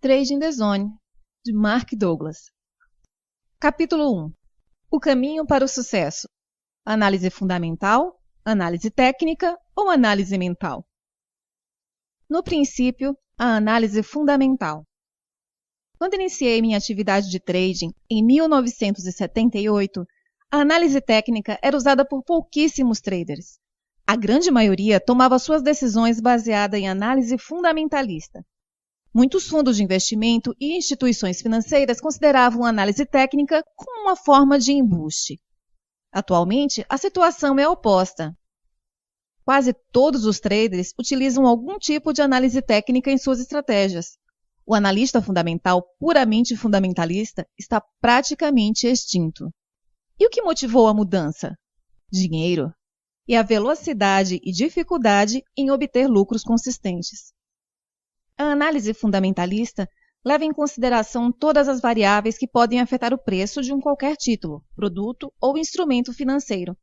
Trading the Zone, de Mark Douglas. Capítulo 1. O caminho para o sucesso. Análise fundamental, análise técnica ou análise mental? No princípio, a análise fundamental. Quando iniciei minha atividade de trading em 1978, a análise técnica era usada por pouquíssimos traders. A grande maioria tomava suas decisões baseada em análise fundamentalista. Muitos fundos de investimento e instituições financeiras consideravam a análise técnica como uma forma de embuste. Atualmente, a situação é oposta. Quase todos os traders utilizam algum tipo de análise técnica em suas estratégias. O analista fundamental puramente fundamentalista está praticamente extinto. E o que motivou a mudança? Dinheiro e a velocidade e dificuldade em obter lucros consistentes. A análise fundamentalista leva em consideração todas as variáveis que podem afetar o preço de qualquer título, produto ou instrumento financeiro.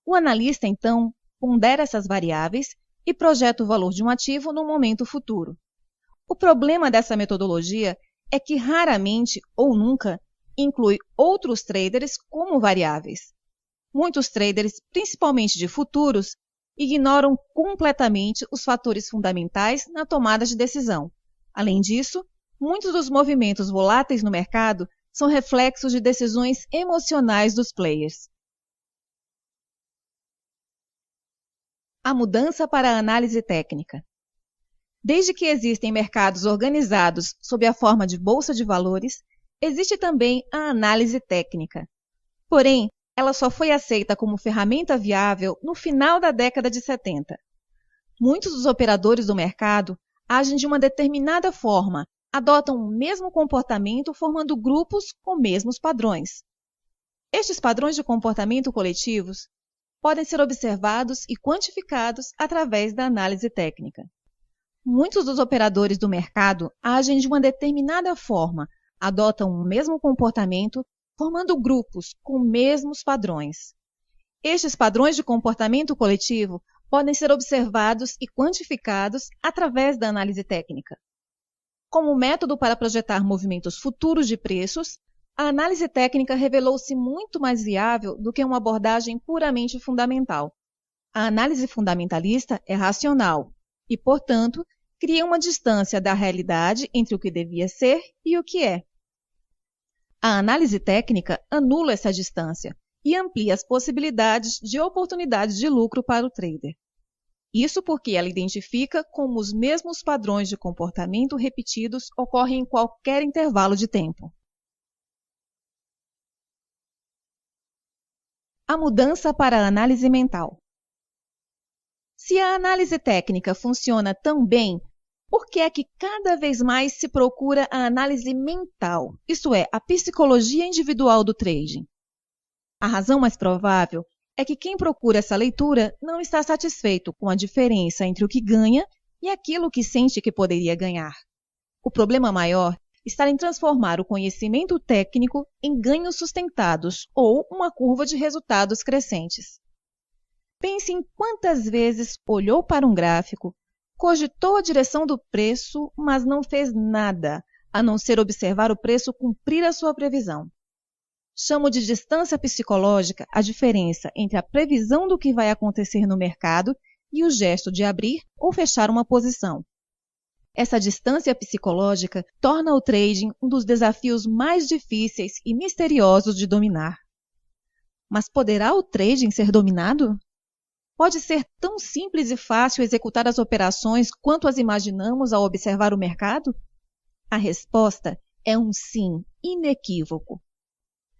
O analista, então, pondera essas variáveis e projeta o valor de um ativo no momento futuro. O problema dessa metodologia é que raramente ou nunca inclui outros traders como variáveis. Muitos traders, principalmente de futuros, ignoram completamente os fatores fundamentais na tomada de decisão. Além disso, muitos dos movimentos voláteis no mercado são reflexos de decisões emocionais dos players. A mudança para a análise técnica. Desde que existem mercados organizados sob a forma de bolsa de valores, existe também a análise técnica. Porém, ela só foi aceita como ferramenta viável no final da década de 70. Muitos dos operadores do mercado agem de uma determinada forma, adotam o mesmo comportamento formando grupos com mesmos padrões. Estes padrões de comportamento coletivos podem ser observados e quantificados através da análise técnica. Muitos dos operadores do mercado agem de uma determinada forma, adotam o mesmo comportamento formando grupos com mesmos padrões. Estes padrões de comportamento coletivo podem ser observados e quantificados através da análise técnica. Como método para projetar movimentos futuros de preços, a análise técnica revelou-se muito mais viável do que uma abordagem puramente fundamental. A análise fundamentalista é racional e, portanto, cria uma distância da realidade entre o que devia ser e o que é. A análise técnica anula essa distância e amplia as possibilidades de oportunidades de lucro para o trader. Isso porque ela identifica como os mesmos padrões de comportamento repetidos ocorrem em qualquer intervalo de tempo. A mudança para a análise mental. Se a análise técnica funciona tão bem, por que é que cada vez mais se procura a análise mental, isto é, a psicologia individual do trading? A razão mais provável é que quem procura essa leitura não está satisfeito com a diferença entre o que ganha e aquilo que sente que poderia ganhar. O problema maior está em transformar o conhecimento técnico em ganhos sustentados ou uma curva de resultados crescentes. Pense em quantas vezes olhou para um gráfico, cogitou a direção do preço, mas não fez nada, a não ser observar o preço cumprir a sua previsão. Chamo de distância psicológica a diferença entre a previsão do que vai acontecer no mercado e o gesto de abrir ou fechar uma posição. Essa distância psicológica torna o trading um dos desafios mais difíceis e misteriosos de dominar. Mas poderá o trading ser dominado? Pode ser tão simples e fácil executar as operações quanto as imaginamos ao observar o mercado? A resposta é um sim inequívoco.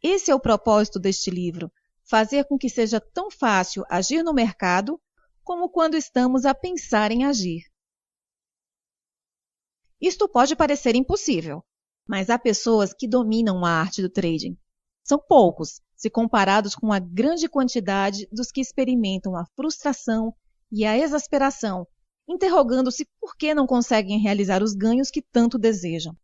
Esse é o propósito deste livro, fazer com que seja tão fácil agir no mercado como quando estamos a pensar em agir. Isto pode parecer impossível, mas há pessoas que dominam a arte do trading. São poucos, se comparados com a grande quantidade dos que experimentam a frustração e a exasperação, interrogando-se por que não conseguem realizar os ganhos que tanto desejam.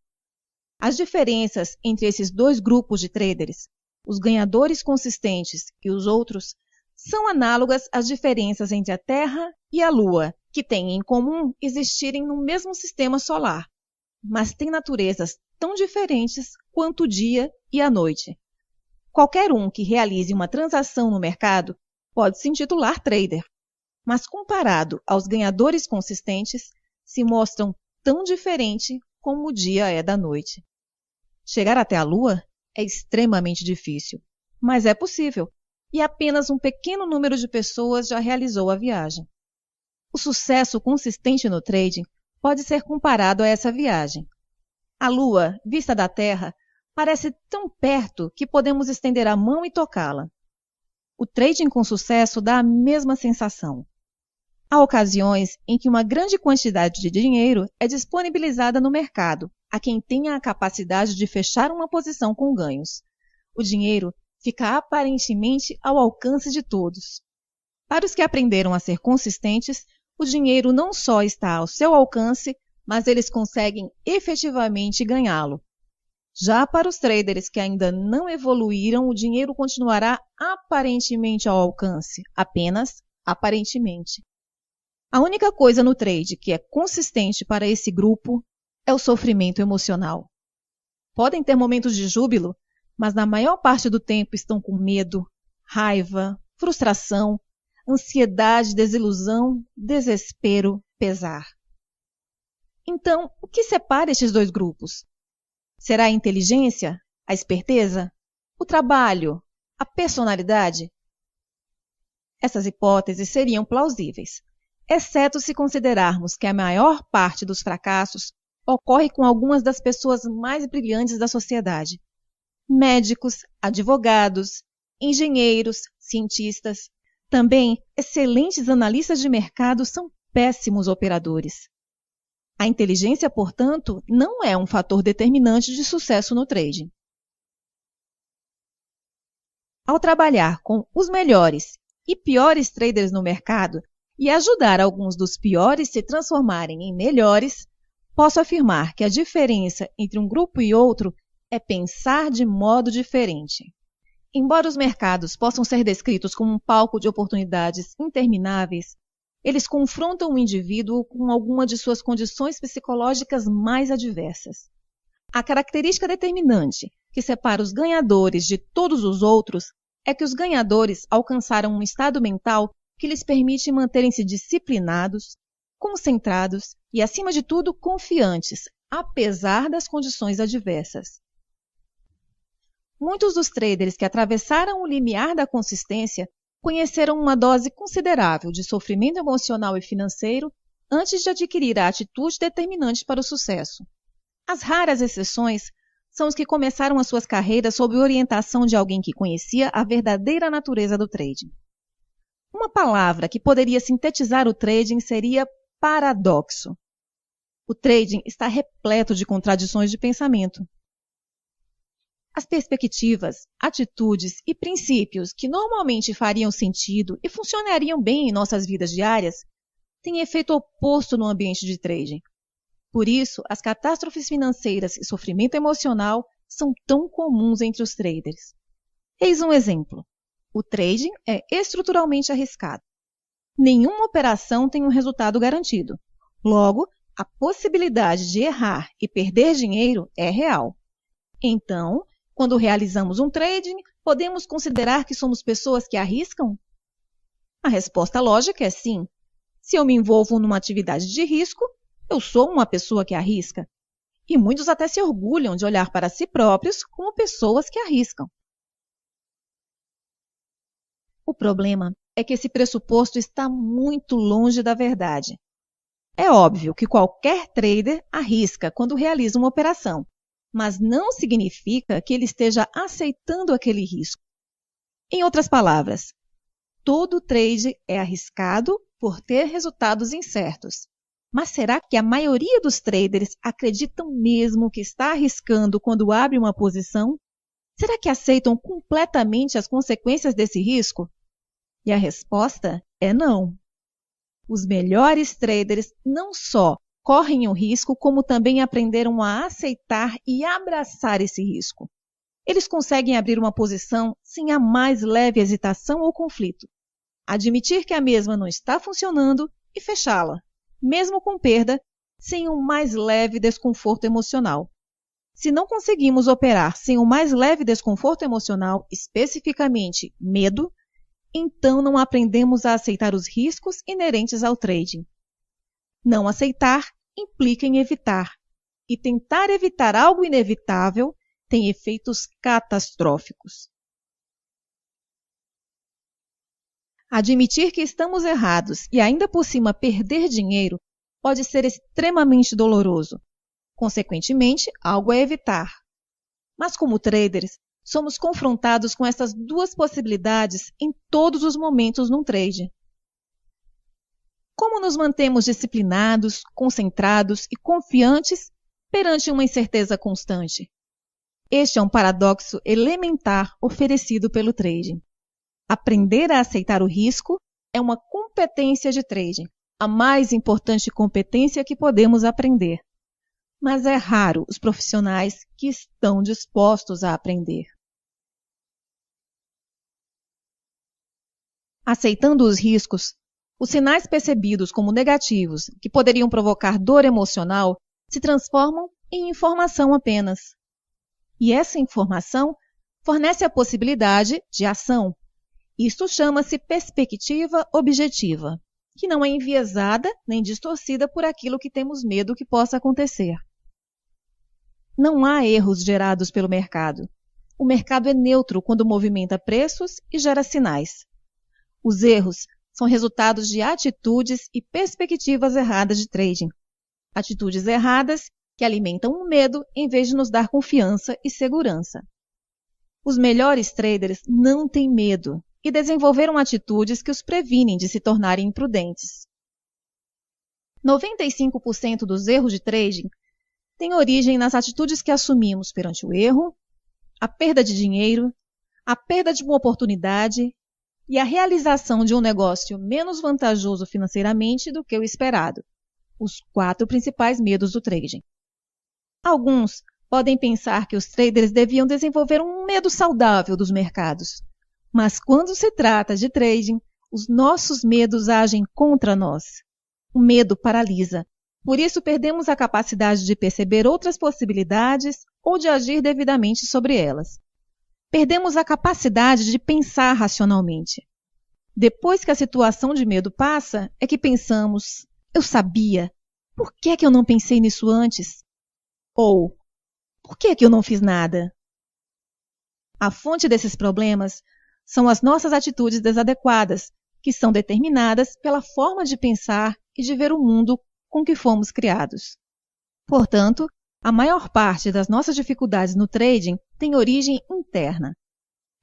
As diferenças entre esses dois grupos de traders, os ganhadores consistentes e os outros, são análogas às diferenças entre a Terra e a Lua, que têm em comum existirem no mesmo sistema solar. mas têm naturezas tão diferentes quanto o dia e a noite. Qualquer um que realize uma transação no mercado pode se intitular trader, mas comparado aos ganhadores consistentes, se mostram tão diferentes como o dia é da noite. Chegar até a Lua é extremamente difícil, mas é possível, e apenas um pequeno número de pessoas já realizou a viagem. O sucesso consistente no trading pode ser comparado a essa viagem. A Lua, vista da Terra, parece tão perto que podemos estender a mão e tocá-la. O trading com sucesso dá a mesma sensação. Há ocasiões em que uma grande quantidade de dinheiro é disponibilizada no mercado a quem tenha a capacidade de fechar uma posição com ganhos. O dinheiro fica aparentemente ao alcance de todos. Para os que aprenderam a ser consistentes, o dinheiro não só está ao seu alcance, mas eles conseguem efetivamente ganhá-lo. Já para os traders que ainda não evoluíram, o dinheiro continuará aparentemente ao alcance, apenas aparentemente. A única coisa no trade que é consistente para esse grupo é o sofrimento emocional. Podem ter momentos de júbilo, mas na maior parte do tempo estão com medo, raiva, frustração, ansiedade, desilusão, desespero, pesar. Então, o que separa estes dois grupos? Será a inteligência, a esperteza, o trabalho, a personalidade? Essas hipóteses seriam plausíveis, exceto se considerarmos que a maior parte dos fracassos ocorre com algumas das pessoas mais brilhantes da sociedade. Médicos, advogados, engenheiros, cientistas. Também, excelentes analistas de mercado são péssimos operadores. A inteligência, portanto, não é um fator determinante de sucesso no trading. Ao trabalhar com os melhores e piores traders no mercado e ajudar alguns dos piores se transformarem em melhores, posso afirmar que a diferença entre um grupo e outro é pensar de modo diferente. Embora os mercados possam ser descritos como um palco de oportunidades intermináveis, eles confrontam o indivíduo com alguma de suas condições psicológicas mais adversas. A característica determinante que separa os ganhadores de todos os outros é que os ganhadores alcançaram um estado mental que lhes permite manterem-se disciplinados, concentrados e, acima de tudo, confiantes, apesar das condições adversas. Muitos dos traders que atravessaram o limiar da consistência conheceram uma dose considerável de sofrimento emocional e financeiro antes de adquirir a atitude determinante para o sucesso. As raras exceções são os que começaram as suas carreiras sob orientação de alguém que conhecia a verdadeira natureza do trading. Uma palavra que poderia sintetizar o trading seria paradoxo. O trading está repleto de contradições de pensamento. As perspectivas, atitudes e princípios que normalmente fariam sentido e funcionariam bem em nossas vidas diárias têm efeito oposto no ambiente de trading. Por isso, as catástrofes financeiras e sofrimento emocional são tão comuns entre os traders. Eis um exemplo. O trading é estruturalmente arriscado. Nenhuma operação tem um resultado garantido. Logo, a possibilidade de errar e perder dinheiro é real. Então, quando realizamos um trading, podemos considerar que somos pessoas que arriscam? A resposta lógica é sim. Se eu me envolvo numa atividade de risco, eu sou uma pessoa que arrisca. E muitos até se orgulham de olhar para si próprios como pessoas que arriscam. O problema é que esse pressuposto está muito longe da verdade. É óbvio que qualquer trader arrisca quando realiza uma operação, mas não significa que ele esteja aceitando aquele risco. Em outras palavras, todo trade é arriscado por ter resultados incertos. Mas será que a maioria dos traders acreditam mesmo que está arriscando quando abre uma posição? Será que aceitam completamente as consequências desse risco? E a resposta é não. Os melhores traders não só correm o risco, como também aprenderam a aceitar e abraçar esse risco. Eles conseguem abrir uma posição sem a mais leve hesitação ou conflito, admitir que a mesma não está funcionando e fechá-la, mesmo com perda, sem um mais leve desconforto emocional. Se não conseguimos operar sem um mais leve desconforto emocional, especificamente medo, então não aprendemos a aceitar os riscos inerentes ao trading. Não aceitar implica em evitar, e tentar evitar algo inevitável tem efeitos catastróficos. Admitir que estamos errados e ainda por cima perder dinheiro pode ser extremamente doloroso. Consequentemente, algo a evitar. Mas como traders, somos confrontados com essas duas possibilidades em todos os momentos num trade. Como nos mantemos disciplinados, concentrados e confiantes perante uma incerteza constante? Este é um paradoxo elementar oferecido pelo trading. Aprender a aceitar o risco é uma competência de trading, a mais importante competência que podemos aprender. Mas é raro os profissionais que estão dispostos a aprender. Aceitando os riscos, os sinais percebidos como negativos, que poderiam provocar dor emocional, se transformam em informação apenas. E essa informação fornece a possibilidade de ação. Isto chama-se perspectiva objetiva, que não é enviesada nem distorcida por aquilo que temos medo que possa acontecer. Não há erros gerados pelo mercado. O mercado é neutro quando movimenta preços e gera sinais. Os erros são resultados de atitudes e perspectivas erradas de trading. Atitudes erradas que alimentam o medo em vez de nos dar confiança e segurança. Os melhores traders não têm medo e desenvolveram atitudes que os previnem de se tornarem imprudentes. 95% dos erros de trading têm origem nas atitudes que assumimos perante o erro, a perda de dinheiro, a perda de uma oportunidade e a realização de um negócio menos vantajoso financeiramente do que o esperado. Os 4 principais medos do trading. Alguns podem pensar que os traders deviam desenvolver um medo saudável dos mercados. Mas quando se trata de trading, os nossos medos agem contra nós. O medo paralisa. Por isso, perdemos a capacidade de perceber outras possibilidades ou de agir devidamente sobre elas. Perdemos a capacidade de pensar racionalmente. Depois que a situação de medo passa, é que pensamos, eu sabia, por que é que eu não pensei nisso antes? Ou, por que é que eu não fiz nada? A fonte desses problemas são as nossas atitudes desadequadas, que são determinadas pela forma de pensar e de ver o mundo com que fomos criados. Portanto, a maior parte das nossas dificuldades no trading tem origem interna.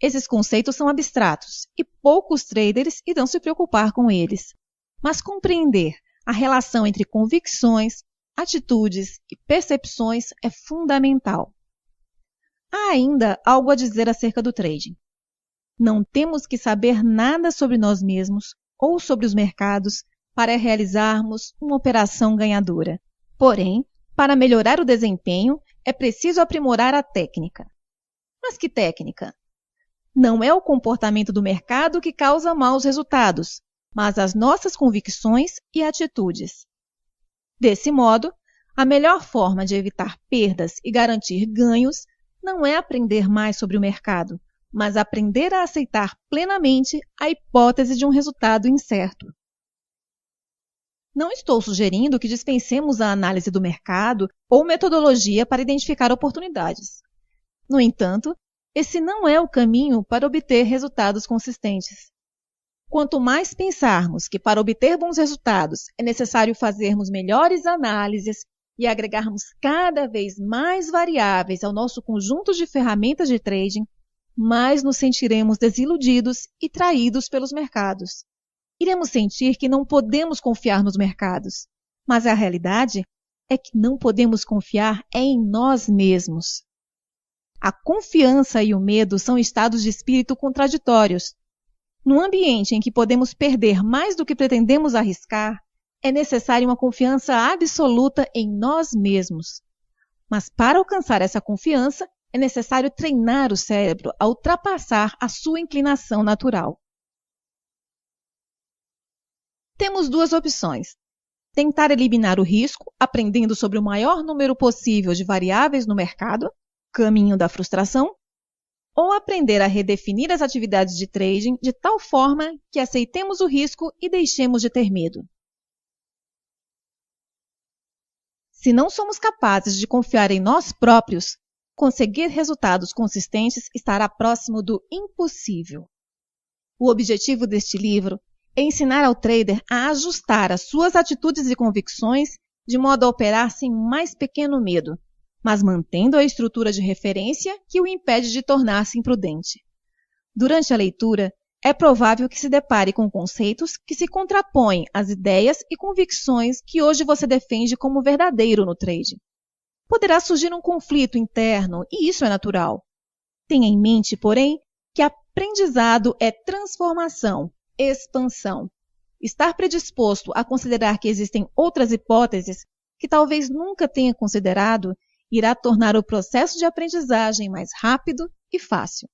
Esses conceitos são abstratos e poucos traders irão se preocupar com eles. Mas compreender a relação entre convicções, atitudes e percepções é fundamental. Há ainda algo a dizer acerca do trading. Não temos que saber nada sobre nós mesmos ou sobre os mercados para realizarmos uma operação ganhadora. Porém, para melhorar o desempenho, é preciso aprimorar a técnica. Mas que técnica? Não é o comportamento do mercado que causa maus resultados, mas as nossas convicções e atitudes. Desse modo, a melhor forma de evitar perdas e garantir ganhos não é aprender mais sobre o mercado, mas aprender a aceitar plenamente a hipótese de um resultado incerto. Não estou sugerindo que dispensemos a análise do mercado ou metodologia para identificar oportunidades. No entanto, esse não é o caminho para obter resultados consistentes. Quanto mais pensarmos que para obter bons resultados é necessário fazermos melhores análises e agregarmos cada vez mais variáveis ao nosso conjunto de ferramentas de trading, mais nos sentiremos desiludidos e traídos pelos mercados. Iremos sentir que não podemos confiar nos mercados, mas a realidade é que não podemos confiar em nós mesmos. A confiança e o medo são estados de espírito contraditórios. Num ambiente em que podemos perder mais do que pretendemos arriscar, é necessária uma confiança absoluta em nós mesmos. Mas para alcançar essa confiança, é necessário treinar o cérebro a ultrapassar a sua inclinação natural. Temos duas opções. tentar eliminar o risco, aprendendo sobre o maior número possível de variáveis no mercado, caminho da frustração, ou aprender a redefinir as atividades de trading de tal forma que aceitemos o risco e deixemos de ter medo. Se não somos capazes de confiar em nós próprios, conseguir resultados consistentes estará próximo do impossível. O objetivo deste livro é ensinar ao trader a ajustar as suas atitudes e convicções de modo a operar sem o mais pequeno medo, mas mantendo a estrutura de referência que o impede de tornar-se imprudente. Durante a leitura, é provável que se depare com conceitos que se contrapõem às ideias e convicções que hoje você defende como verdadeiro no trade. Poderá surgir um conflito interno, e isso é natural. Tenha em mente, porém, que aprendizado é transformação, expansão. Estar predisposto a considerar que existem outras hipóteses que talvez nunca tenha considerado irá tornar o processo de aprendizagem mais rápido e fácil.